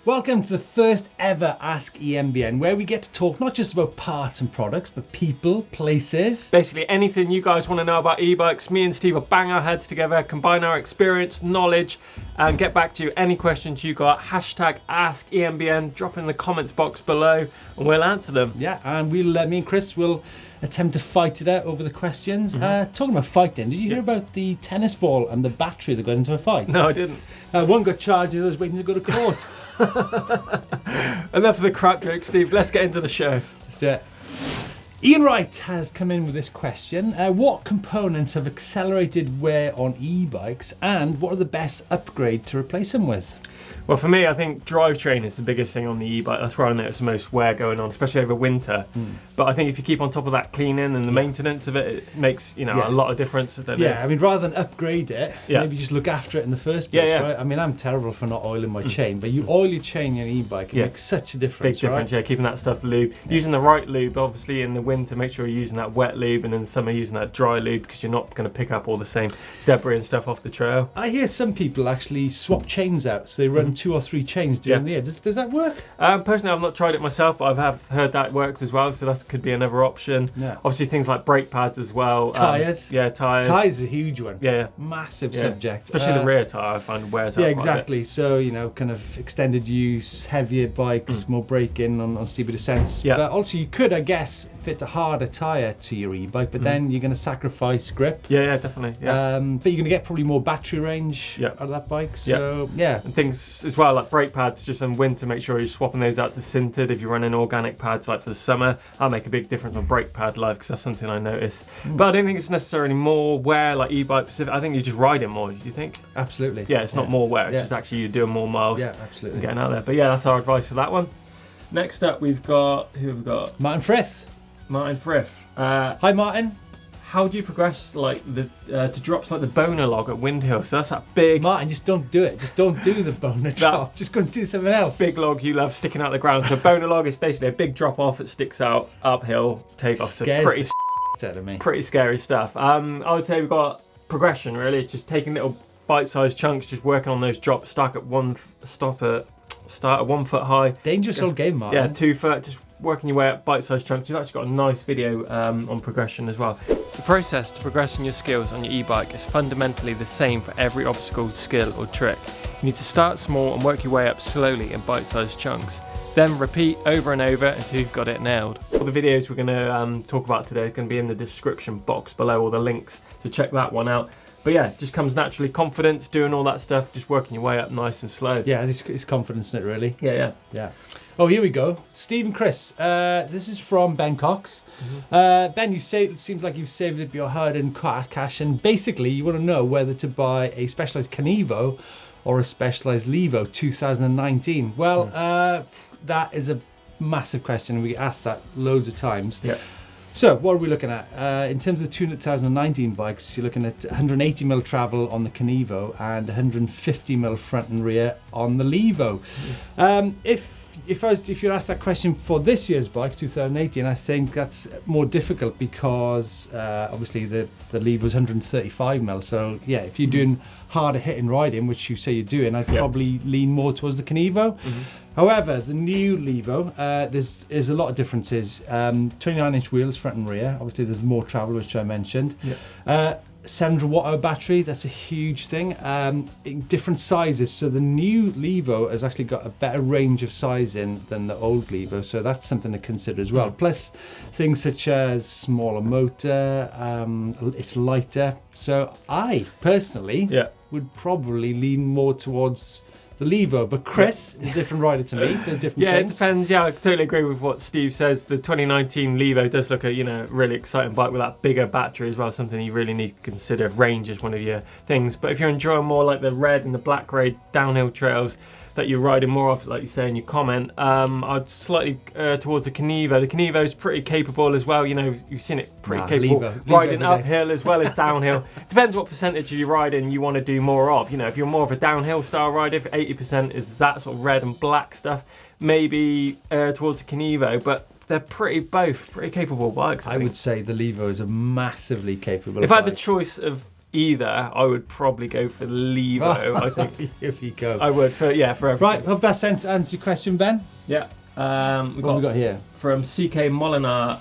Welcome to the first ever Ask EMBN, where we get to talk not just about parts and products, but people, places. Basically anything you guys want to know about e-bikes. Me and Steve will bang our heads together, combine our experience, knowledge, and get back to you. Any questions you got, hashtag Ask EMBN, drop in the comments box below and we'll answer them. Yeah, and me and Chris will attempt to fight it out over the questions. Talking about fighting, did you hear about the tennis ball and the battery that got into a fight? No, I didn't. One got charged, the other's waiting to go to court. Enough of the crap jokes, Steve. Let's get into the show. Let's do it. Ian Wright has come in with this question. What components have accelerated wear on e-bikes, and what are the best upgrade to replace them with? Well, for me, I think drivetrain is the biggest thing on the e-bike. That's where I notice the most wear going on, especially over winter. But I think if you keep on top of that cleaning and the maintenance of it, it makes a lot of difference. I mean, rather than upgrade it, maybe just look after it in the first place, right? I mean, I'm terrible for not oiling my chain, but you oil your chain in an e-bike, it makes such a difference. Big difference, keeping that stuff lube. Using the right lube, obviously in the winter, make sure you're using that wet lube, and in summer using that dry lube, because you're not going to pick up all the same debris and stuff off the trail. I hear some people actually swap chains out, so they run 2 or 3 chains during the year. Does that work? Personally, I've not tried it myself, but I have heard that works as well, so that could be another option. Obviously things like brake pads as well. Tyres. Tyres. Tyres is a huge one. Massive subject. Especially the rear tyre, I find wears out quite exactly. So, kind of extended use, heavier bikes, more braking on steeper descents. But also you could, I guess, fit a harder tyre to your e-bike, but then you're going to sacrifice grip. Definitely. But you're going to get probably more battery range out of that bike. So, And things as well, like brake pads, just in winter, make sure you're swapping those out to sintered. If you're running organic pads like for the summer, that'll make a big difference on brake pad life, because that's something I notice. But I don't think it's necessarily more wear like e-bike specific. I think you just ride it more. Do you think? Absolutely. It's not more wear. It's just actually you're doing more miles. Absolutely. And getting out there. But that's our advice for that one. Next up, who have we got? Martin Frith. Hi, Martin. How do you progress to drops like the boner log at Windhill? So that's that big... Martin, just don't do it. Just don't do the boner drop. Just go and do something else. Big log you love sticking out the ground. So boner log is basically a big drop off that sticks out uphill, take off. So pretty scary stuff. I would say we've got progression really. It's just taking little bite-sized chunks, just working on those drops, start at 1 foot high. Dangerous old game, Martin. 2 foot, just working your way up bite-sized chunks. You've actually got a nice video on progression as well. The process to progressing your skills on your e-bike is fundamentally the same for every obstacle, skill or trick. You need to start small and work your way up slowly in bite-sized chunks. Then repeat over and over until you've got it nailed. All the videos we're going to talk about today are going to be in the description box below, all the links, so check that one out. But it just comes naturally. Confidence, doing all that stuff, just working your way up nice and slow. It's confidence in it, really. Yeah. Oh, here we go. Steve and Chris. This is from Ben Cox. Ben, it seems like you've saved up your hard-earned cash, and basically you want to know whether to buy a Specialized Kenevo or a Specialized Levo 2019. Well, that is a massive question, and we get asked that loads of times. So what are we looking at? In terms of the 2019 bikes, you're looking at 180mm travel on the Kenevo and 150mm front and rear on the Levo. If you're asked that question for this year's bikes, 2018, I think that's more difficult because obviously the Levo's 135mm. So if you're doing harder hitting riding, which you say you're doing, I'd probably lean more towards the Kenevo. However, the new Levo, there's a lot of differences. 29-inch wheels, front and rear. Obviously, there's more travel, which I mentioned. 700 watt-hour battery, that's a huge thing. In different sizes, so the new Levo has actually got a better range of sizing than the old Levo, so that's something to consider as well. Plus, things such as smaller motor, it's lighter. So I personally would probably lean more towards the Levo, but Chris is a different rider to me. There's different things. It depends. I totally agree with what Steve says. The 2019 Levo does look a really exciting bike with that bigger battery as well. Something you really need to consider. Range is one of your things. But if you're enjoying more like the red and the black grade downhill trails that you're riding more of, like you say in your comment, I'd slightly towards the Kenevo. The Kenevo is pretty capable as well. You've seen it pretty capable Levo riding uphill as well as downhill. Depends what percentage of your riding you want to do more of. If you're more of a downhill style rider, if 80% is that sort of red and black stuff, maybe towards the Kenevo. But they're both pretty capable bikes. I would say the Levo is a massively capable If I had the choice of either, I would probably go for the Levo. I think. Here we go. I would for everything. Right, hope that answers your question, Ben. Yeah. What have we got here? From CK Molinar,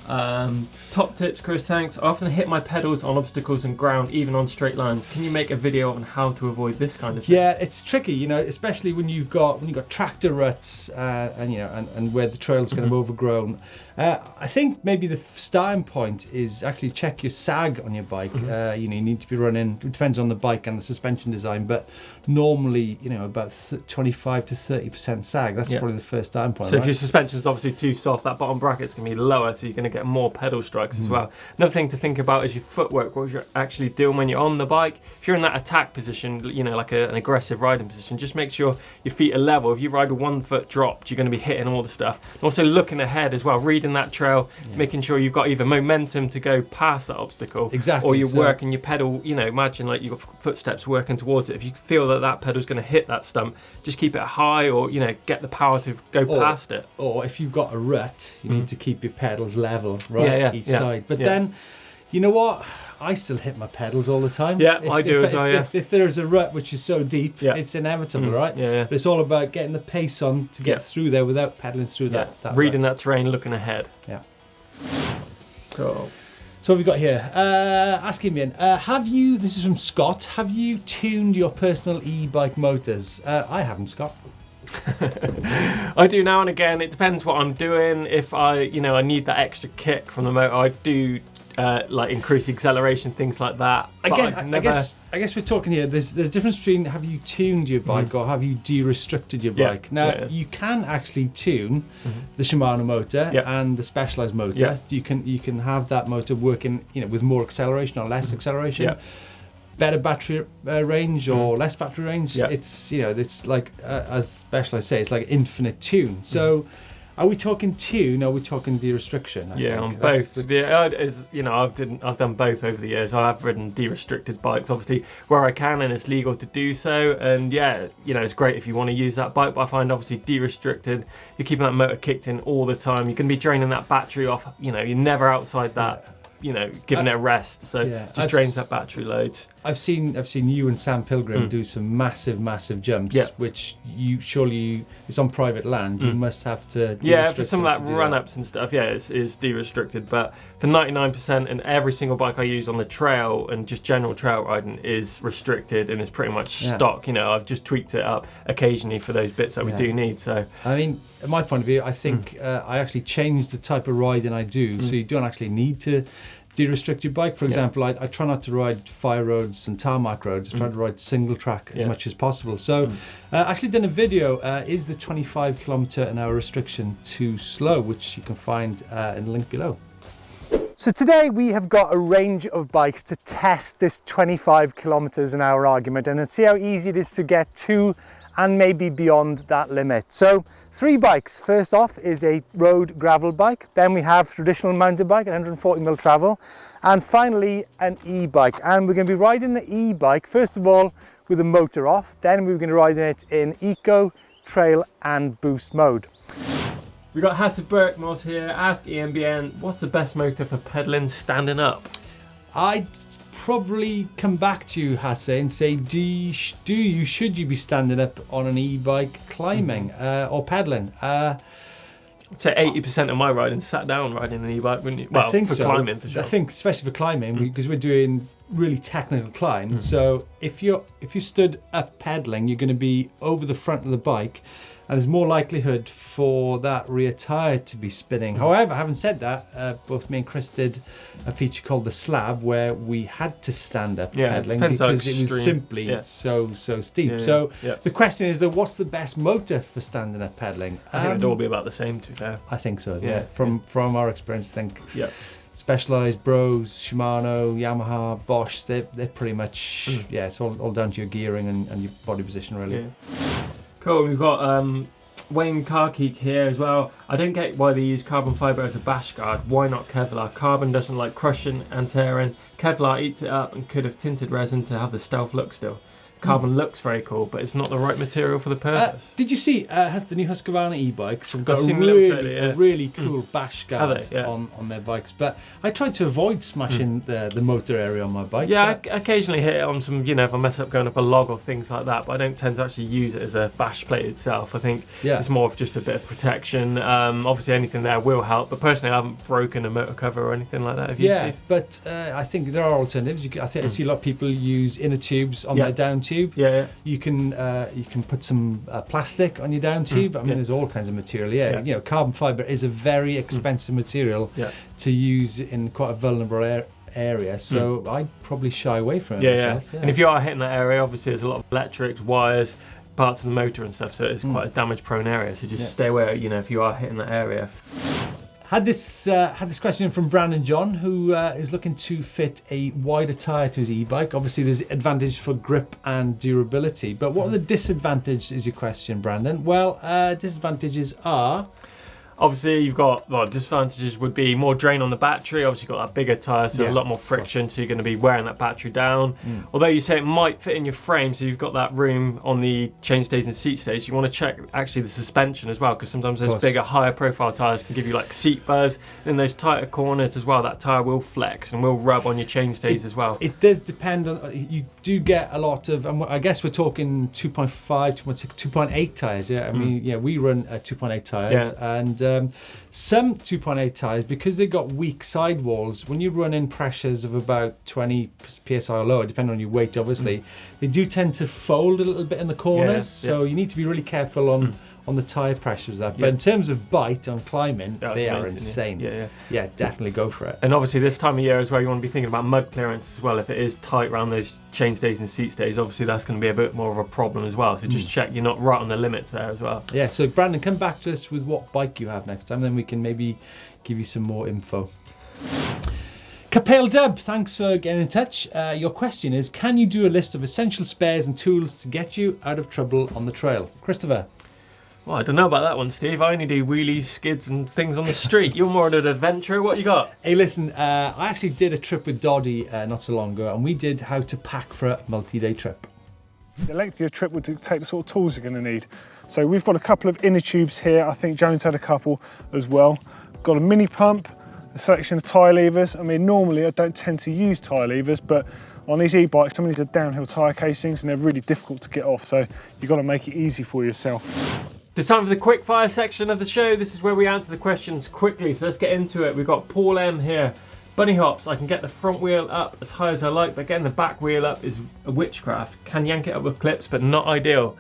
top tips, Chris, thanks. I often hit my pedals on obstacles and ground, even on straight lines. Can you make a video on how to avoid this kind of thing? Yeah, it's tricky, you know, especially when you've got tractor ruts and where the trail's kind of overgrown. I think maybe the starting point is actually check your sag on your bike. You know, you need to be running. It depends on the bike and the suspension design, but normally, you know, about 25 to 30% sag. That's probably the first starting point. So if your suspension's obviously too soft, that bottom bracket's going to be lower, so you're going to get more pedal strikes as well. Another thing to think about is your footwork, what you're actually doing when you're on the bike. If you're in that attack position, you know, like an aggressive riding position, just make sure your feet are level. If you ride with 1 foot dropped, you're going to be hitting all the stuff. And also looking ahead as well, reading that trail, making sure you've got either momentum to go past that obstacle, exactly, or you're working your pedal, you know, imagine like you've got footsteps working towards it. If you feel that that pedal's going to hit that stump, just keep it high, or, you know, get the power to go past it. Or if you've got a rut, you need to keep your pedals level, right, each side. But then, you know what? I still hit my pedals all the time. Yeah, I do as well, If there's a rut which is so deep, it's inevitable, right? But it's all about getting the pace on to get through there without pedaling through that reading rut. that terrain, looking ahead. Yeah. Cool. So what have we got here? Asking me, have you, this is from Scott, have you tuned your personal e-bike motors? I haven't, Scott. I do now and again. It depends what I'm doing. If I need that extra kick from the motor, I do like increase acceleration, things like that. I guess we're talking here. There's difference between have you tuned your bike or have you de-restricted your bike. Now you can actually tune the Shimano motor and the Specialized motor. You can have that motor working, you know, with more acceleration or less acceleration. Better battery range or less battery range. It's, you know, it's like as Specialized say, it's like infinite tune. So are we talking tune or are we talking de-restriction? I think. On both. You know, I've done both over the years. I have ridden de-restricted bikes, obviously where I can and it's legal to do so. And yeah, you know, it's great if you want to use that bike. But I find obviously de-restricted, you're keeping that motor kicked in all the time. You can be draining that battery off. You know, you're never outside that. You know, giving it a rest, so just drains that battery loads. I've seen you and Sam Pilgrim do some massive jumps, which it's on private land. You must have to. Yeah, for some of that run-ups and stuff. Yeah, it's de-restricted, but for 99% and every single bike I use on the trail and just general trail riding is restricted and is pretty much stock. You know, I've just tweaked it up occasionally for those bits that we do need. So I mean, in my point of view, I think I actually changed the type of riding I do, so you don't actually need to de-restrict your bike. For example, I try not to ride fire roads and tarmac roads. I try to ride single track as much as possible. So actually done a video, is the 25 km/h restriction too slow, which you can find in the link below. So today we have got a range of bikes to test this 25 km/h argument and see how easy it is to get to and maybe beyond that limit. So 3 bikes. First off is a road gravel bike, then we have traditional mountain bike, 140mm travel, and finally an e-bike. And we're going to be riding the e-bike first of all with the motor off, then we're going to ride it in eco, trail and boost mode. We've got Hasse Berkmos here. Ask EMBN, what's the best motor for pedaling standing up? I'd probably come back to you, Hasse, and say, should you be standing up on an e-bike climbing or pedaling? I'd say 80% of my riding sat down riding an e-bike, wouldn't you? Well, I think for climbing for sure. I think especially for climbing because we're doing really technical climbs. So if you stood up pedaling, you're going to be over the front of the bike. And there's more likelihood for that rear tyre to be spinning. However, having said that, both me and Chris did a feature called the slab where we had to stand up pedaling because it was simply so steep. The question is, though, what's the best motor for standing up pedaling? I think it'd all be about the same, to be fair. I think so. From our experience, I think Specialized, Bros, Shimano, Yamaha, Bosch, they're pretty much it's all down to your gearing and your body position, really. Cool, we've got Wayne Carkeek here as well. I don't get why they use carbon fibre as a bash guard. Why not Kevlar? Carbon doesn't like crushing and tearing. Kevlar eats it up and could have tinted resin to have the stealth look still. Carbon looks very cool, but it's not the right material for the purpose. Did you see has the new Husqvarna e-bikes have got I've seen a really cool bash guard Yeah. on their bikes, but I tried to avoid smashing the motor area on my bike. Yeah, I occasionally hit it on some, if I mess up going up a log or things like that, but I don't tend to actually use it as a bash plate itself. I think it's more of just a bit of protection. Obviously anything there will help, but personally I haven't broken a motor cover or anything like that. Have you, Steve? But I think there are alternatives. I see a lot of people use inner tubes on their down tube. You can put some plastic on your down tube. I mean, there's all kinds of material. Carbon fibre is a very expensive material to use in quite a vulnerable area, so I'd probably shy away from it myself. And if you are hitting that area, obviously there's a lot of electrics, wires, parts of the motor and stuff, so it's quite a damage prone area, so just stay away, if you are hitting that area. Had this question from Brandon John, who is looking to fit a wider tyre to his e-bike. Obviously, there's advantage for grip and durability, but what are the disadvantages? Is your question, Brandon? Well, disadvantages are. Obviously, you've got, disadvantages would be more drain on the battery. Obviously, you've got that bigger tyre, so a lot more friction, so you're going to be wearing that battery down. Although you say it might fit in your frame, so you've got that room on the chain stays and seat stays, you want to check actually the suspension as well, because sometimes those bigger, higher profile tyres can give you like seat buzz. And in those tighter corners as well, that tyre will flex and will rub on your chain stays as well. It does depend on, you do get a lot of, I guess we're talking 2.5, 2.6, 2.8 tyres, I mean, we run 2.8 tyres, and some 2.8 tyres, because they've got weak sidewalls, when you run in pressures of about 20 psi or lower, depending on your weight obviously, they do tend to fold a little bit in the corners, so you need to be really careful on the tyre pressures of that. But in terms of bite on climbing, they are insane. Yeah, definitely go for it. And obviously this time of year as well, you want to be thinking about mud clearance as well. If it is tight around those chain stays and seat stays, obviously that's going to be a bit more of a problem as well. So just check you're not right on the limits there as well. Yeah, so Brandon, come back to us with what bike you have next time, then we can maybe give you some more info. Capel Dub, thanks for getting in touch. Your question is, can you do a list of essential spares and tools to get you out of trouble on the trail? Christopher? Well, I don't know about that one, Steve. I only do wheelies, skids and things on the street. You're more of an adventurer. What you got? Hey, listen, I actually did a trip with Doddy not so long ago, and we did how to pack for a multi-day trip. The length of your trip would dictate the sort of tools you're going to need. So we've got a couple of inner tubes here. I think Jones had a couple as well. Got a mini pump, a selection of tyre levers. I mean, normally I don't tend to use tyre levers, but on these e-bikes, some of these are downhill tyre casings and they're really difficult to get off. So you've got to make it easy for yourself. It's time for the quick fire section of the show. This is where we answer the questions quickly, so let's get into it. We've got Paul M here. Bunny hops, I can get the front wheel up as high as I like, but getting the back wheel up is a witchcraft. Can yank it up with clips, but not ideal.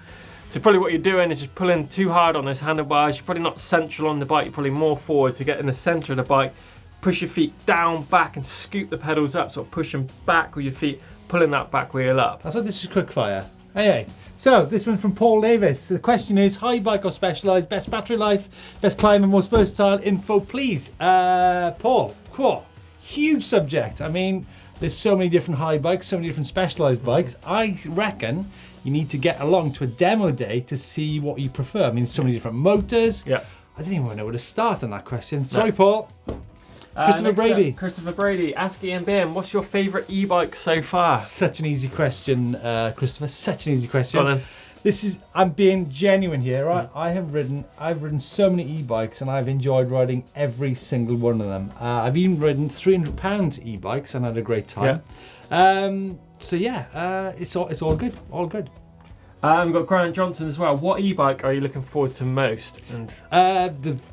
So probably what you're doing is just pulling too hard on those handlebars. You're probably not central on the bike, you're probably more forward to get in the centre of the bike. Push your feet down, back, and scoop the pedals up, sort of push them back with your feet, pulling that back wheel up. I thought this was quick fire. Anyway, so this one from Paul Davis. The question is, high bike or specialised, best battery life, best climber, most versatile, info please. Paul, cool. Huge subject. I mean, there's so many different high bikes, so many different specialised bikes. I reckon you need to get along to a demo day to see what you prefer. I mean, so many different motors. Yeah. I didn't even know where to start on that question. Sorry, Paul. Christopher Brady. Christopher Brady, ask EMBN, what's your favourite e-bike so far? Such an easy question, Christopher. Such an easy question. Go on then. I'm being genuine here, right? I've ridden so many e-bikes and I've enjoyed riding every single one of them. I've even ridden £300 e-bikes and had a great time. So yeah, it's all good, all good. We've got Grant Johnson as well. What e-bike are you looking forward to most? And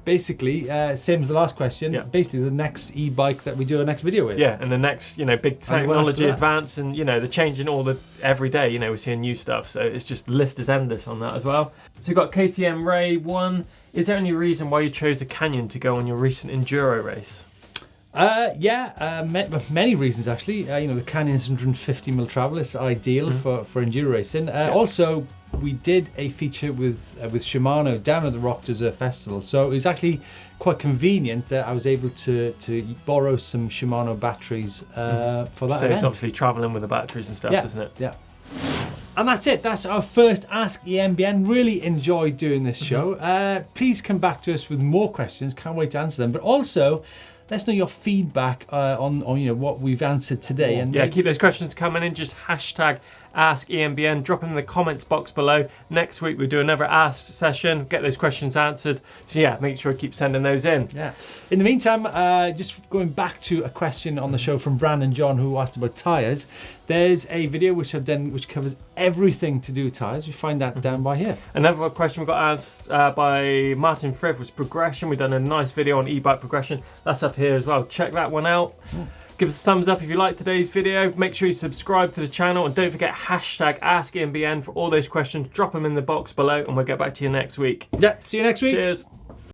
basically, same as the last question. Basically, the next e-bike that we do our next video with. Yeah, and the next, big technology advance, and the changing all the every day. We're seeing new stuff, so it's just list is endless on that as well. So you've got KTM Ray 1. Is there any reason why you chose a Canyon to go on your recent enduro race? Many reasons actually. The Canyon's 150mm travel is ideal for enduro racing. Also, we did a feature with Shimano down at the Rock Desert Festival, so it was actually quite convenient that I was able to borrow some Shimano batteries for that event. So it's obviously travelling with the batteries and stuff, isn't it? Yeah. And that's it. That's our first Ask EMBN. Really enjoyed doing this show. Please come back to us with more questions. Can't wait to answer them. But also, let us know your feedback on what we've answered today. And keep those questions coming in. Just hashtag Ask EMBN. Drop them in the comments box below. Next week we'll do another Ask session, get those questions answered. So yeah, make sure you keep sending those in. Yeah. In the meantime, just going back to a question on the show from Brandon John, who asked about tyres. There's a video which I've done which covers everything to do with tyres. You find that down by here. Another question we got asked by Martin Frith was progression. We've done a nice video on e-bike progression. That's up here as well. Check that one out. Give us a thumbs up if you liked today's video. Make sure you subscribe to the channel, and don't forget hashtag AskEMBN for all those questions. Drop them in the box below and we'll get back to you next week. Yeah, see you next week. Cheers.